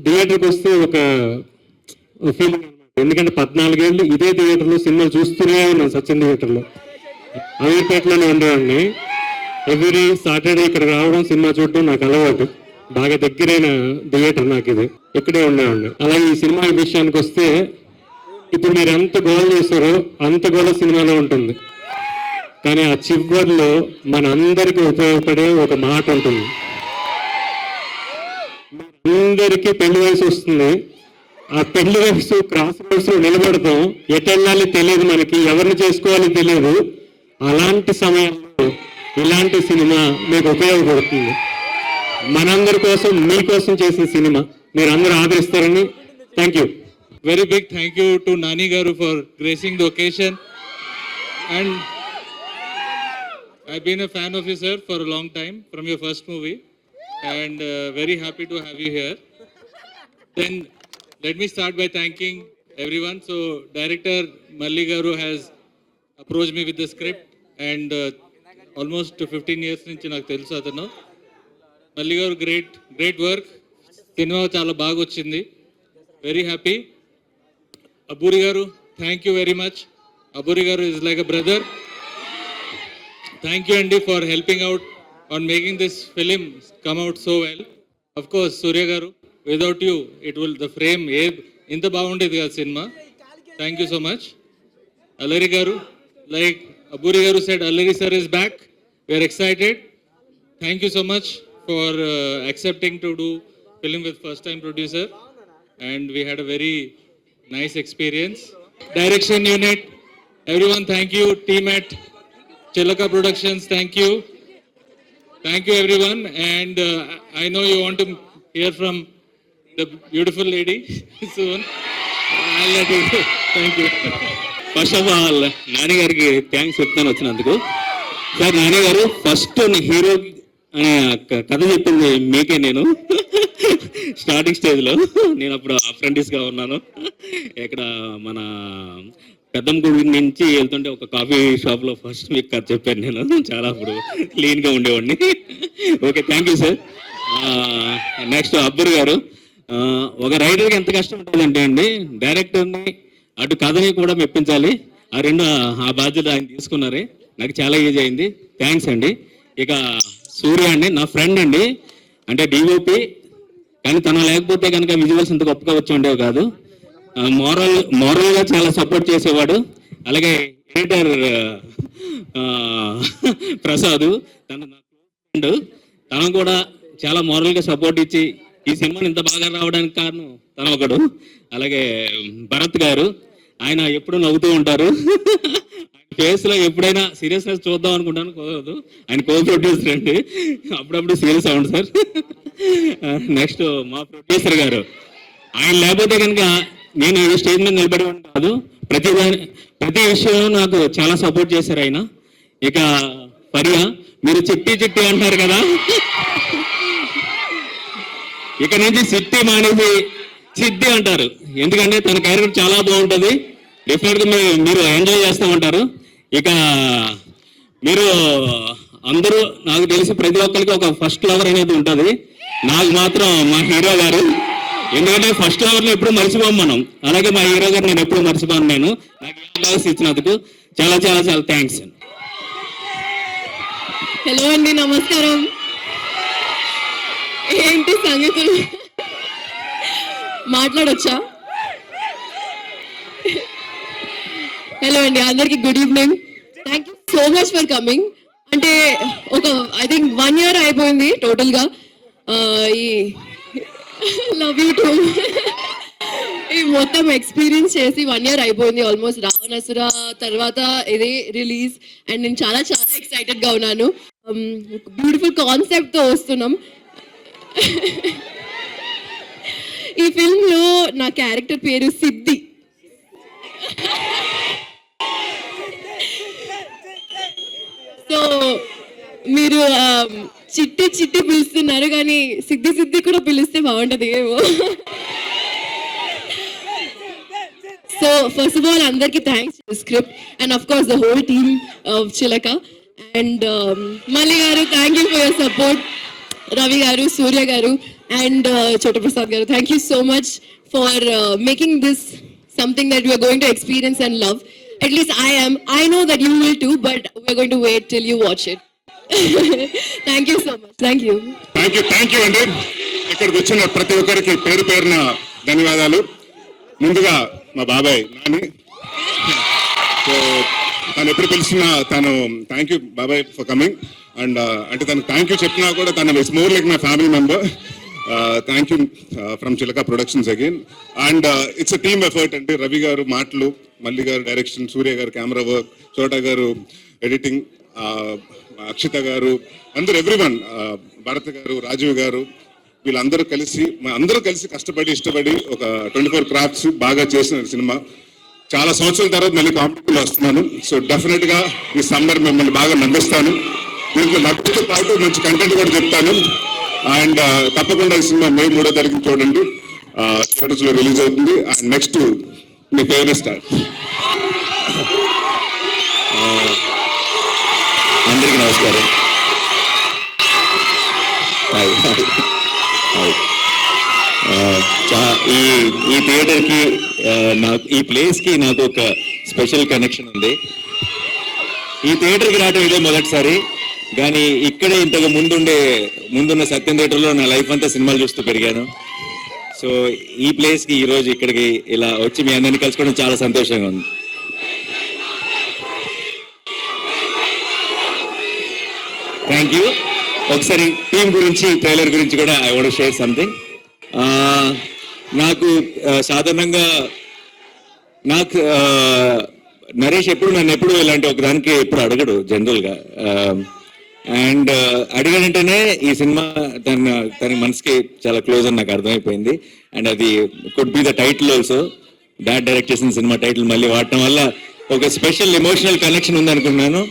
థియేటర్కి వస్తే ఒక ఫీలింగ్ అనమాట. ఎందుకంటే 14 ఏళ్ళు ఇదే థియేటర్లో సినిమాలు చూస్తూనే ఉన్నాను. సచిన్ థియేటర్లో అమీర్పేటలోనే ఉండేవాడిని. ఎవ్రీ సాటర్డే ఇక్కడ రావడం, సినిమా చూడడం నాకు అలవాటు. బాగా దగ్గరైన థియేటర్ నాకు ఇది. ఇక్కడే ఉండేవాడిని. అలాగే ఈ సినిమా విషయానికి వస్తే ఇప్పుడు మీరు ఎంత గోల్ చేస్తారో అంత గోల సినిమాలో ఉంటుంది. కానీ ఆ చివరిలో మన అందరికీ ఉపయోగపడే ఒక మాట ఉంటుంది. అందరికీ పెళ్లి వయసు వస్తుంది. ఆ పెళ్లి వయసు క్రాస్ రోడ్స్ లో నిలబడతాం. ఎటు వెళ్ళాలి తెలియదు, మనకి ఎవరిని చేసుకోవాలి తెలియదు. అలాంటి సమయంలో ఇలాంటి సినిమా మీకు ఉపయోగపడుతుంది. మనందరి కోసం, మీకోసం చేసిన సినిమా మీరు అందరూ ఆదరిస్తారని. Thank you. Very big thank you to Nani Garu for gracing the occasion. And I've been a fan of you, sir, for a long time, from your first movie. And very happy to have you here. Then let me start by thanking everyone. So director Malli Garu has approached me with the script. And almost 15 years nunchi naaku telusu atanu. Malli Garu, great work. Cinema chaala baga vachindi. Very happy. Aburi Garu, thank you very much. Aburi Garu is like a brother. Thank you Andy for helping out on making this film come out so well. Of course, Surya Garu, without you, it will, the frame, inta baagundedi ga cinema. Thank you so much. Allari Garu, like Aburi Garu said, Allari sir is back. We are excited. Thank you so much for accepting to do film with first time producer. And we had a very nice experience. Direction unit, everyone, thank you. Team at Chilaka Productions, thank you. Thank you everyone. And I know you want to hear from the beautiful lady soon. I'll let you. Thank you. First of all Nani గారికి thanks చెప్తాను వచ్చినందుకు. Sir Nani గారు first hero అనే కథ చెప్పింది మీకే. నేను starting స్టేజ్లో నేను అప్పుడు అప్రెంటిస్గా ఉన్నాను. ఇక్కడ మన పెద్దంగుడి నుంచి వెళ్తుంటే ఒక కాఫీ షాప్లో ఫస్ట్ మీకు కథ చెప్పాను నేను. చాలా అప్పుడు క్లీన్గా ఉండేవాడిని. Okay, thank you sir. Next అబ్బర్ గారు, ఒక రైటర్కి ఎంత కష్టం ఉంటుందంటే అండి, డైరెక్టర్ని అటు కథని కూడా మెప్పించాలి. ఆ బాధ్యత ఆయన తీసుకున్నారే. నాకు చాలా ఈజీ అయింది. థ్యాంక్స్ అండి. ఇక సూర్య అండి, నా ఫ్రెండ్ అండి, అంటే డిఓపి. కానీ తను లేకపోతే కనుక విజువల్స్ ఇంత గొప్పగా వచ్చి ఉండేవి కాదు. మోరల్గా చాలా సపోర్ట్ చేసేవాడు. అలాగే ఎడిటర్ ప్రసాద్, తను కూడా చాలా మోరల్గా సపోర్ట్ ఇచ్చి ఈ సినిమాని ఇంత బాగా రావడానికి కారణం తను ఒకడు. అలాగే భరత్ గారు, ఆయన ఎప్పుడు నవ్వుతూ ఉంటారు. ఫేస్లో ఎప్పుడైనా సీరియస్నెస్ చూద్దాం అనుకుంటాను, కుదరదు. ఆయన కో ప్రొడ్యూసర్ అండి, అప్పుడప్పుడు సీరియస్ అవ్వండి సార్. నెక్స్ట్ మా ప్రొడ్యూసర్ గారు, ఆయన లేకపోతే కనుక నేను ఈ స్టేజ్ మీద నిలబడి కాదు. ప్రతి విషయంలో నాకు చాలా సపోర్ట్ చేశారు ఆయన. ఇక పరియా, మీరు చిట్టి అంటారు కదా, ఇక నుంచి సిట్టి మానేసి సిద్ధి అంటారు. ఎందుకంటే తన క్యారెక్టర్ చాలా బాగుంటుంది. డెఫినెట్గా మీరు ఎంజాయ్ చేస్తూ ఉంటారు. ఇక మీరు అందరూ, నాకు తెలిసి ప్రతి ఒక్కరికి ఒక ఫస్ట్ లవర్ అనేది ఉంటుంది. నాకు మాత్రం మా హీరో గారు. ఎందుకంటే ఫస్ట్ లవర్లో ఎప్పుడు మర్చిపోము మనం. అలాగే మా హీరో గారు నేను ఎప్పుడు మర్చిపోను. నేను నాకు అవకాశం ఇచ్చినందుకు చాలా చాలా చాలా థ్యాంక్స్. హలో అండి, నమస్కారం. ఏంటి సంగతులు, మాట్లాడొచ్చా? హలో అండి, అందరికి good evening. Thank you so much for coming. అంటే ఐ థింక్ 1 year అయిపోయింది టోటల్గా. ఈ లవ్ యూ టూ ఈ మొత్తం ఎక్స్పీరియన్స్ చేసి 1 year అయిపోయింది ఆల్మోస్ట్. రావణాసుర తర్వాత ఇది రిలీజ్ అండ్ నేను చాలా చాలా ఎక్సైటెడ్గా ఉన్నాను. బ్యూటిఫుల్ కాన్సెప్ట్తో వస్తున్నాం. ఈ ఫిల్మ్లో నా క్యారెక్టర్ పేరు సిద్ధి. సో మీరు చిట్టి పిలుస్తున్నారు, కానీ సిద్ధి కూడా పిలిస్తే బాగుంటుంది ఏమో. సో ఫస్ట్ ఆఫ్ ఆల్ అందరికీ thanks for script and of course the whole team of చిలక. అండ్ మల్లి గారు, thank you for your support. Ravi Garu, Surya Garu, and Chota Prasad Garu. Thank you so much for making this something that we are going to experience and love. At least I am. I know that you will too, but we are going to wait till you watch it. Thank you so much. Thank you. Thank you అండి. ఇక్కడికి వచ్చిన ప్రతి ఒక్కరికి పేరు పేరున ధన్యవాదాలు. ముందుగా మా బాబాయ్ నాని, సో తను ఎప్పుడు పిలిచినా తను థ్యాంక్ యూ బాబాయ్ ఫర్ కమింగ్. అండ్ అంటే తను థ్యాంక్ యూ చెప్పినా కూడా తను it's more like my family member. Thank you from Chilaka productions again. And it's a team effort అండి. రవి గారు మాటలు, మల్లి గారు డైరెక్షన్, సూర్య గారు కెమెరా వర్క్, చోటా గారు ఎడిటింగ్, అక్షిత గారు, అందరూ ఎవ్రీవన్, భరత్ గారు, రాజీవ్ గారు, వీళ్ళందరూ కలిసి కష్టపడి ఇష్టపడి ఒక 24 క్రాఫ్ట్స్ బాగా చేసిన సినిమా. చాలా సంవత్సరాల తర్వాత మళ్ళీ కాంపిటీషన్లో వస్తున్నాను. సో డెఫినెట్ గా ఈ సమ్మర్ మిమ్మల్ని బాగా నవ్విస్తాను. దీంట్లో నవ్వుతో పాటు మంచి కంటెంట్ కూడా చెప్తాను. అండ్ తప్పకుండా ఈ సినిమా మే 3వ తారీఖు చూడండి, థియేటర్స్ లో రిలీజ్ అవుతుంది. And next me favourite star. అందరికీ నమస్కారం. ఈ థియేటర్కి నాకు ఈ ప్లేస్కి నాకు ఒక స్పెషల్ కనెక్షన్ ఉంది. ఈ థియేటర్కి రావడం ఇదే మొదటిసారి, కానీ ఇక్కడే ఇంతకు ముందున్న సత్యం థియేటర్లో నా లైఫ్ అంతా సినిమాలు చూస్తూ పెరిగాను. సో ఈ ప్లేస్కి ఈరోజు ఇక్కడికి ఇలా వచ్చి మీ అందరినీ కలుసుకోవడం చాలా సంతోషంగా ఉంది. Thank you. ఒకసారి టీం గురించి, ట్రైలర్ గురించి కూడా ఐ వాంట్ షేర్ సంథింగ్. నాకు సాధారణంగా నరేష్ నన్ను ఎప్పుడు ఇలాంటి ఒక దానికి ఎప్పుడు అడగడు జనరల్గా. అండ్ అడిగాడంటేనే ఈ సినిమా తన మనసుకి చాలా క్లోజ్ అని నాకు అర్థమైపోయింది. అండ్ అది could be the title also. Dad direct చేసిన సినిమా టైటిల్ మళ్ళీ వాడటం వల్ల ఒక స్పెషల్ ఎమోషనల్ కనెక్షన్ ఉంది అనుకున్నాను.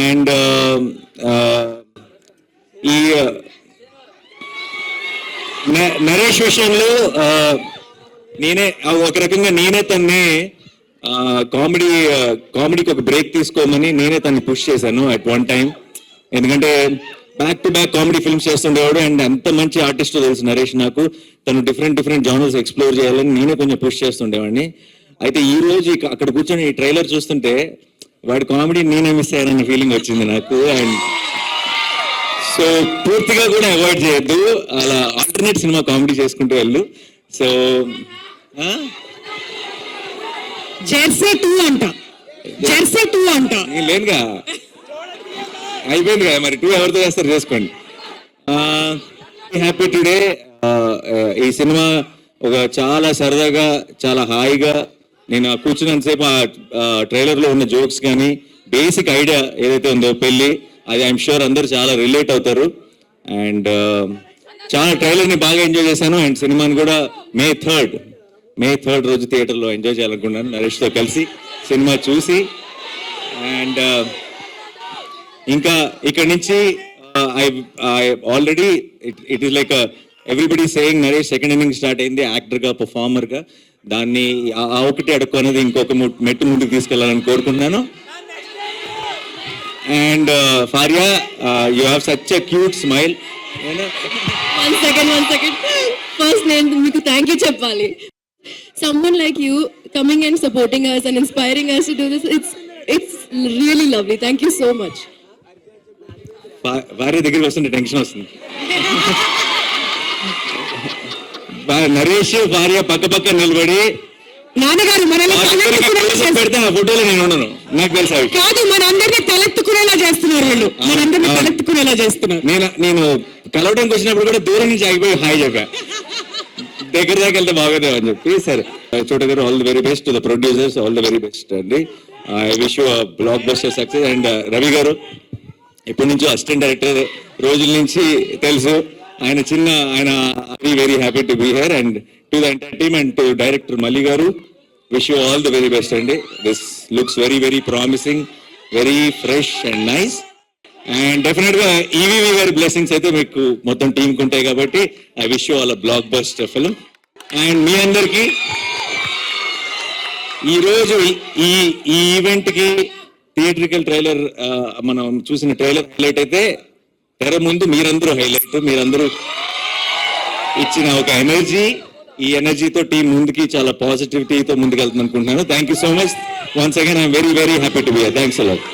అండ్ ఈ నరేష్ విషయంలో నేనే ఒక రకంగా తన్నే కామెడీకి ఒక బ్రేక్ తీసుకోమని నేనే తన్ని పుష్ చేశాను అట్ వన్ టైం. ఎందుకంటే back to back comedy films చేస్తుండేవాడు. అండ్ ఎంత మంచి ఆర్టిస్ట్ తెలుసు నరేష్ నాకు. తను డిఫరెంట్ జానర్స్ ఎక్స్ప్లోర్ చేయాలని నేనే కొంచెం పుష్ చేస్తుండేవాడిని. అయితే ఈ రోజు అక్కడ కూర్చొని ఈ ట్రైలర్ చూస్తుంటే వాడి కామెడీ నేనే మిస్ అయ్యానన్న ఫీలింగ్ వచ్చింది నాకు. అండ్ సో పూర్తిగా కూడా అవాయిడ్ చేయొద్దు, అలా ఆల్టర్నేట్ సినిమా కామెడీ చేసుకుంటూ వెళ్ళు. సో జెర్సీ 2 అంట లేనుగా, అయిపోయింది కదా మరి. 2 ఎవరితో చేస్తారు చేసుకోండి. Happy today. ఈ సినిమా ఒక చాలా సరదాగా, చాలా హాయిగా, నేను కూర్చున్నంతసేపు ఆ ట్రైలర్లో ఉన్న జోక్స్ కానీ బేసిక్ ఐడియా ఏదైతే ఉందో పెళ్ళి, అది ఐఎమ్ షూర్ అందరూ చాలా రిలేట్ అవుతారు. అండ్ చాలా ట్రైలర్ని బాగా ఎంజాయ్ చేశాను. అండ్ సినిమాని కూడా మే 3rd రోజు థియేటర్లో ఎంజాయ్ చేయాలనుకున్నాను నరేష్తో కలిసి సినిమా చూసి. అండ్ ఇంకా ఇక్కడ నుంచి I already it is like everybody saying Naresh second inning start అయింది యాక్టర్గా, పర్ఫార్మర్గా. దాన్ని ఆ ఒకటి అడుక్కున్నది ఇంకొక మెట్టు ముందుకు తీసుకెళ్లాలని కోరుకుంటున్నాను. And Faria, you have such a cute smile. One second. First నేను మీకు థ్యాంక్ యూ చెప్పాలి. Someone like you coming and supporting us and inspiring us to do this, it's really lovely. Thank you so much. భార్య దగ్గరికి వస్తుంటే tension వస్తుంది. నరేష్ భార్య పక్క నిలబడి నాన్నగారు పెడితే ఆ ఫోటోలో నేను ఉండను, నాకు తెలుసు. కాదు, మనందరినీ తలెత్తుకునేలా చేస్తున్నారు వీళ్ళు, మనందరినీ తలెత్తుకునేలా చేస్తున్నారు. నేను కలవడానికి వచ్చినప్పుడు కూడా దూరం నుంచి ఆగిపోయి హాయ్ చెప్పా, దగ్గర దాకా వెళ్తే బాగోదేమో అని చెప్పి. సరే, చోట గారు all the very best, to the producers all the very best అండి. I wish you blockbuster success. And Ravi గారు ఇప్పటి నుంచో అసిస్టెంట్ డైరెక్టర్ రోజుల నుంచి తెలుసు. ఆయన very happy to be here. And to the entire team and to director Malli గారు, wish you all the very best అండి. This looks very promising, very fresh and nice. And definite గా EVV గారి blessings అయితే మీకు మొత్తం టీంకి ఉంటాయి కాబట్టి I wish you all blockbuster film. And మీ అందరికి ఈరోజు ఈ ఈవెంట్ కి థియేట్రికల్ ట్రైలర్ మనం చూసిన ట్రైలర్ హైలైట్ అయితే తెర ముందు మీరందరూ హైలైట్, మీరందరూ ఇచ్చిన ఒక ఎనర్జీ, ఈ ఎనర్జీతో టీం ముందుకి చాలా పాజిటివిటీతో ముందుకు వెళ్తుంది అనుకుంటున్నాను. Thank you so much once again. I'm very very happy to be here. Thanks a lot.